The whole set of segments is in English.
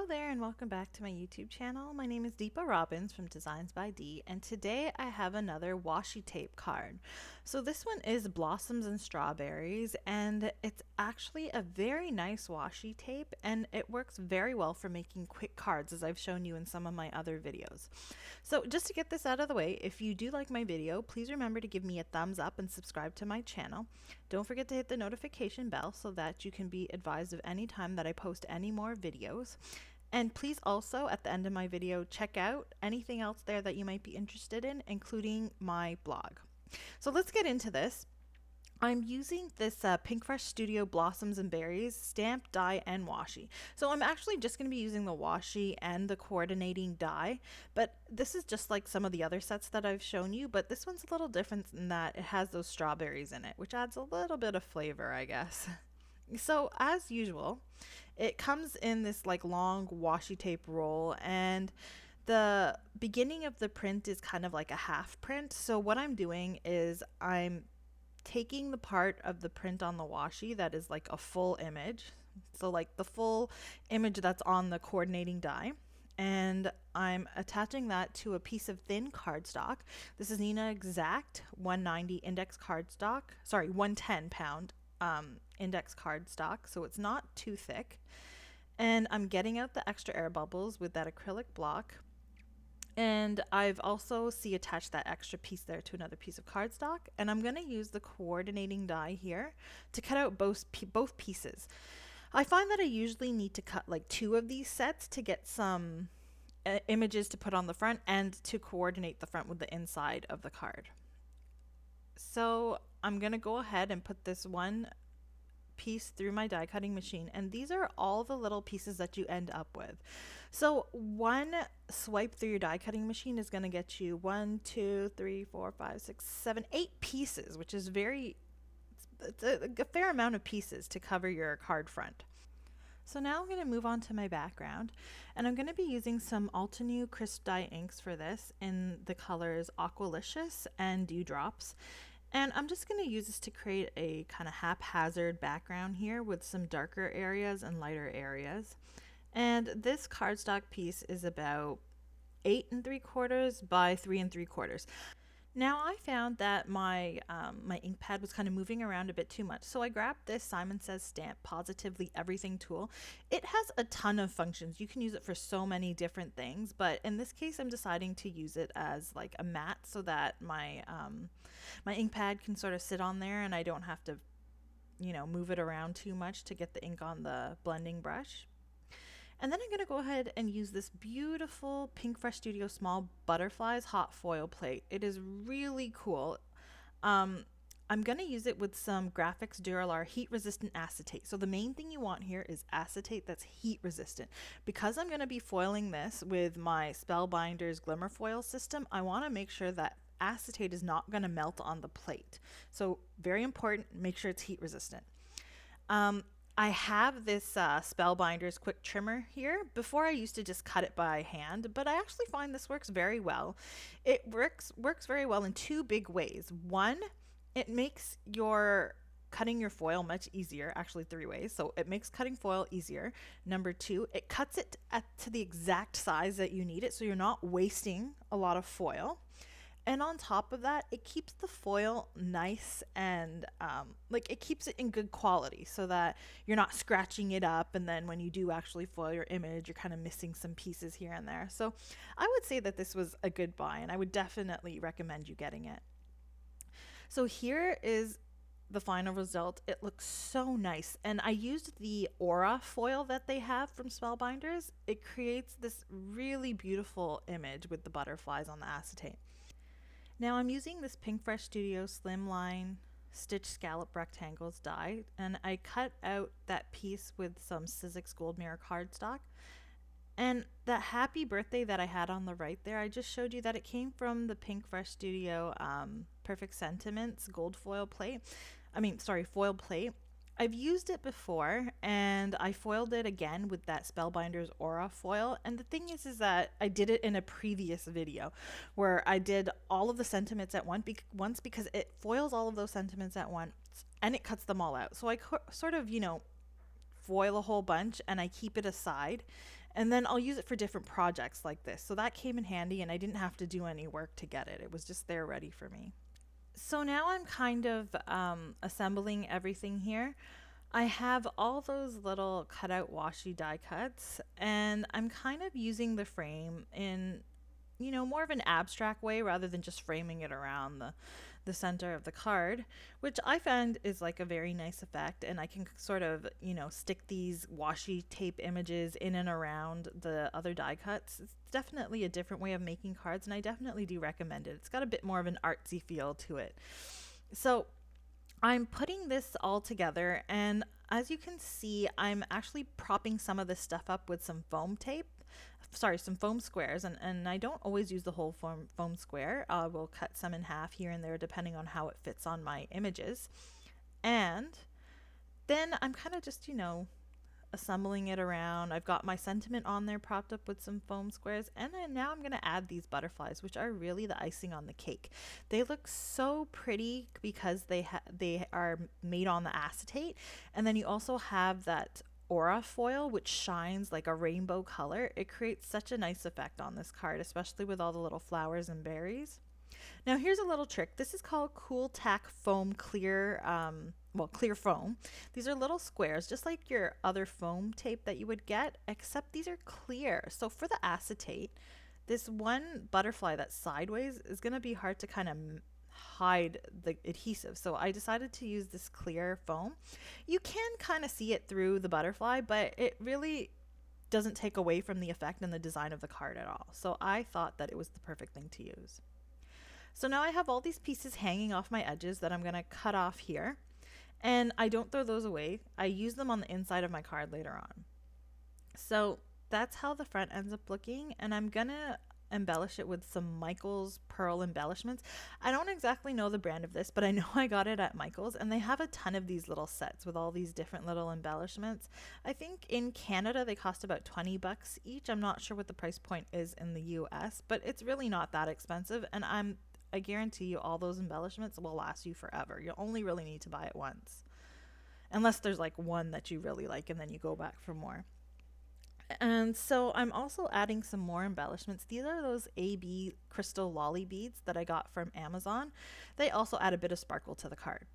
there and welcome back to my YouTube channel. My name is Deepa Robbins from DeeZinesByD, and today I have another washi tape card. So this one is Blossoms and Strawberries, and it's actually a very nice washi tape, and it works very well for making quick cards, as I've shown you in some of my other videos. So just to get this out of the way, if you do like my video, please remember to give me a thumbs up and subscribe to my channel. Don't forget to hit the notification bell so that you can be advised of any time that I post any more videos. And please also, at the end of my video, check out anything else there that you might be interested in, including my blog. So let's get into this. I'm using this PinkFresh Studio Blossoms and Berries stamp, die, and washi. So I'm actually just going to be using the washi and the coordinating die, but this is just like some of the other sets that I've shown you, but this one's a little different in that it has those strawberries in it, which adds a little bit of flavor, I guess. So as usual, it comes in this like long washi tape roll, and the beginning of the print is kind of like a half print. So what I'm doing is I'm taking the part of the print on the washi that is like a full image, so like the full image that's on the coordinating die, and I'm attaching that to a piece of thin cardstock. This is Nina Exact 190 index cardstock, sorry, 110 pound index cardstock, so it's not too thick. And I'm getting out the extra air bubbles with that acrylic block. And I've also attached that extra piece there to another piece of cardstock. And I'm going to use the coordinating die here to cut out both pieces. I find that I usually need to cut like 2 of these sets to get some images to put on the front and to coordinate the front with the inside of the card. So I'm going to go ahead and put this one piece through my die cutting machine, and these are all the little pieces that you end up with. So one swipe through your die cutting machine is going to get you 1, 2, 3, 4, 5, 6, 7, 8 pieces, which is it's a fair amount of pieces to cover your card front. So now I'm going to move on to my background, and I'm going to be using some Altenew crisp dye inks for this in the colors Aqualicious and Dewdrops. And I'm just going to use this to create a kind of haphazard background here with some darker areas and lighter areas. And this cardstock piece is about 8 3/4 by 3 3/4. Now I found that my ink pad was kind of moving around a bit too much, so I grabbed this Simon Says Stamp Positively Everything tool. It has a ton of functions. You can use it for so many different things, but in this case I'm deciding to use it as like a mat so that my ink pad can sort of sit on there and I don't have to, move it around too much to get the ink on the blending brush. And then I'm going to go ahead and use this beautiful PinkFresh Studio Small Butterflies hot foil plate. It is really cool. I'm going to use it with some Graphics Duralar heat resistant acetate. So the main thing you want here is acetate that's heat resistant. Because I'm going to be foiling this with my Spellbinders Glimmer Foil system, I want to make sure that acetate is not going to melt on the plate. So very important, make sure it's heat resistant. I have this Spellbinders quick trimmer here. Before I used to just cut it by hand, but I actually find this works very well. It works very well in 2 big ways. One, it makes cutting your foil much easier, actually 3 ways. So it makes cutting foil easier. Number 2, it cuts it to the exact size that you need it, so you're not wasting a lot of foil. And on top of that, it keeps the foil nice and it keeps it in good quality so that you're not scratching it up, and then when you do actually foil your image, you're kind of missing some pieces here and there. So I would say that this was a good buy, and I would definitely recommend you getting it. So here is the final result. It looks so nice, and I used the aura foil that they have from Spellbinders. It creates this really beautiful image with the butterflies on the acetate. Now I'm using this PinkFresh Studio Slimline Stitch Scallop Rectangles die, and I cut out that piece with some Sizzix Gold Mirror cardstock. And that happy birthday that I had on the right there, I just showed you that it came from the PinkFresh Studio Perfect Sentiments gold foil plate. Foil plate. I've used it before, and I foiled it again with that Spellbinders Aura foil. And the thing is that I did it in a previous video where I did all of the sentiments at once because it foils all of those sentiments at once and it cuts them all out. So I sort of, foil a whole bunch and I keep it aside And then I'll use it for different projects like this. So that came in handy and I didn't have to do any work to get it. It was just there ready for me. So now I'm kind of assembling everything here. I have all those little cutout washi die cuts, and I'm kind of using the frame in, more of an abstract way rather than just framing it around the center of the card, which I find is like a very nice effect. And I can sort of, stick these washi tape images in and around the other die cuts. It's definitely a different way of making cards, and I definitely do recommend it. It's got a bit more of an artsy feel to it. So I'm putting this all together, and as you can see, I'm actually propping some of this stuff up with some foam tape. Sorry, some foam squares, and I don't always use the whole foam square. We'll cut some in half here and there depending on how it fits on my images. And then I'm kind of just, assembling it around. I've got my sentiment on there propped up with some foam squares, and then now I'm going to add these butterflies, which are really the icing on the cake. They look so pretty because they are made on the acetate, and then you also have that aura foil which shines like a rainbow color. It creates such a nice effect on this card, especially with all the little flowers and berries. Now here's a little trick. This is called Cool Tack Foam Clear, clear foam. These are little squares, just like your other foam tape that you would get, except these are clear. So for the acetate, this one butterfly that's sideways is going to be hard to kind of hide the adhesive. So I decided to use this clear foam. You can kind of see it through the butterfly, but it really doesn't take away from the effect and the design of the card at all. So I thought that it was the perfect thing to use. So now I have all these pieces hanging off my edges that I'm going to cut off here. And I don't throw those away. I use them on the inside of my card later on. So that's how the front ends up looking. And I'm going to embellish it with some Michaels pearl embellishments. I don't exactly know the brand of this, but I know I got it at Michaels, and they have a ton of these little sets with all these different little embellishments. I think in Canada they cost about $20 each. I'm not sure what the price point is in the US, but it's really not that expensive, and I guarantee you all those embellishments will last you forever. You only really need to buy it once, unless there's like one that you really like and then you go back for more. And so I'm also adding some more embellishments. These are those AB crystal lolly beads that I got from Amazon. They also add a bit of sparkle to the card.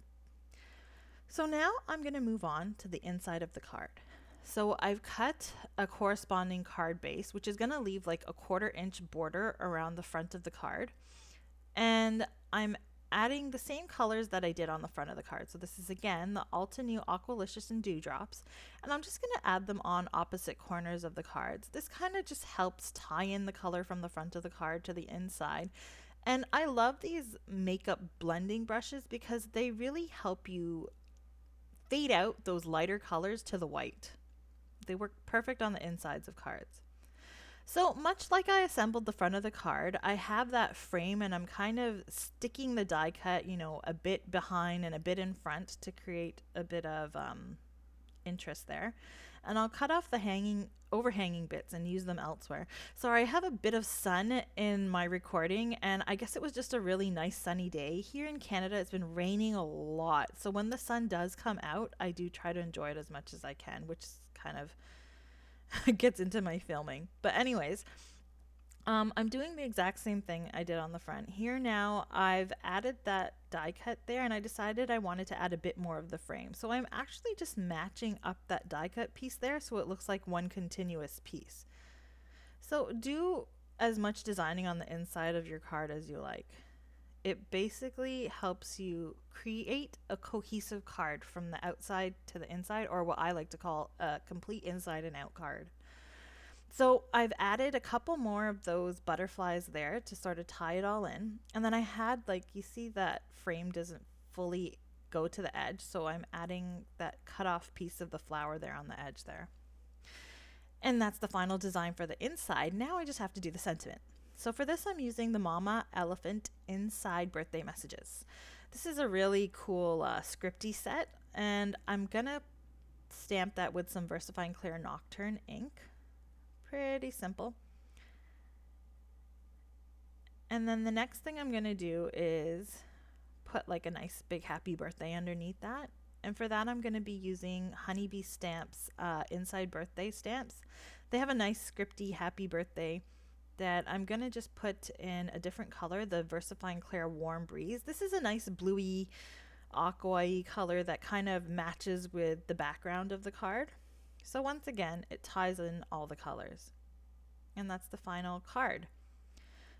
So now I'm going to move on to the inside of the card. So I've cut a corresponding card base, which is going to leave like a 1/4 inch border around the front of the card. And I'm adding the same colors that I did on the front of the card. So this is again the Alta New Aqualicious and Dewdrops, and I'm just going to add them on opposite corners of the cards. This kind of just helps tie in the color from the front of the card to the inside. And I love these makeup blending brushes because they really help you fade out those lighter colors to the white. They work perfect on the insides of cards. So much like I assembled the front of the card, I have that frame and I'm kind of sticking the die cut, a bit behind and a bit in front to create a bit of interest there. And I'll cut off the overhanging bits and use them elsewhere. So I have a bit of sun in my recording, and I guess it was just a really nice sunny day. Here in Canada, it's been raining a lot. So when the sun does come out, I do try to enjoy it as much as I can, which is kind of gets into my filming. But anyways, I'm doing the exact same thing I did on the front. Here now I've added that die cut there, and I decided I wanted to add a bit more of the frame. So I'm actually just matching up that die cut piece there so it looks like one continuous piece. So do as much designing on the inside of your card as you like. It basically helps you create a cohesive card from the outside to the inside, or what I like to call a complete inside and out card. So I've added a couple more of those butterflies there to sort of tie it all in. And then I had, you see that frame doesn't fully go to the edge, so I'm adding that cut off piece of the flower there on the edge there. And that's the final design for the inside. Now I just have to do the sentiment. So for this, I'm using the Mama Elephant Inside Birthday Messages. This is a really cool scripty set, and I'm going to stamp that with some VersaFine Clear Nocturne ink. Pretty simple. And then the next thing I'm going to do is put like a nice big happy birthday underneath that. And for that, I'm going to be using Honeybee Stamps Inside Birthday Stamps. They have a nice scripty happy birthday that I'm gonna just put in a different color, the VersaFine Clair Warm Breeze. This is a nice bluey, aqua-y color that kind of matches with the background of the card. So once again, it ties in all the colors. And that's the final card.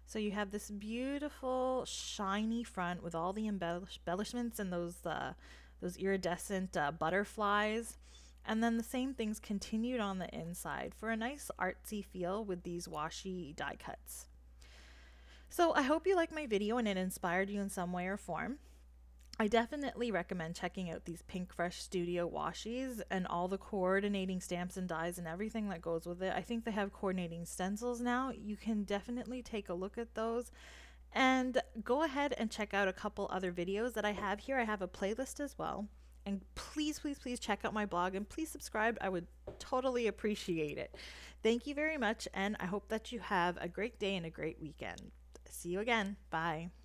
So you have this beautiful shiny front with all the embellishments and those iridescent butterflies. And then the same things continued on the inside for a nice artsy feel with these washi die cuts. So I hope you liked my video and it inspired you in some way or form. I definitely recommend checking out these PinkFresh Studio washis and all the coordinating stamps and dies and everything that goes with it. I think they have coordinating stencils now. You can definitely take a look at those. And go ahead and check out a couple other videos that I have here. I have a playlist as well. And please, please, please check out my blog and please subscribe. I would totally appreciate it. Thank you very much, and I hope that you have a great day and a great weekend. See you again. Bye.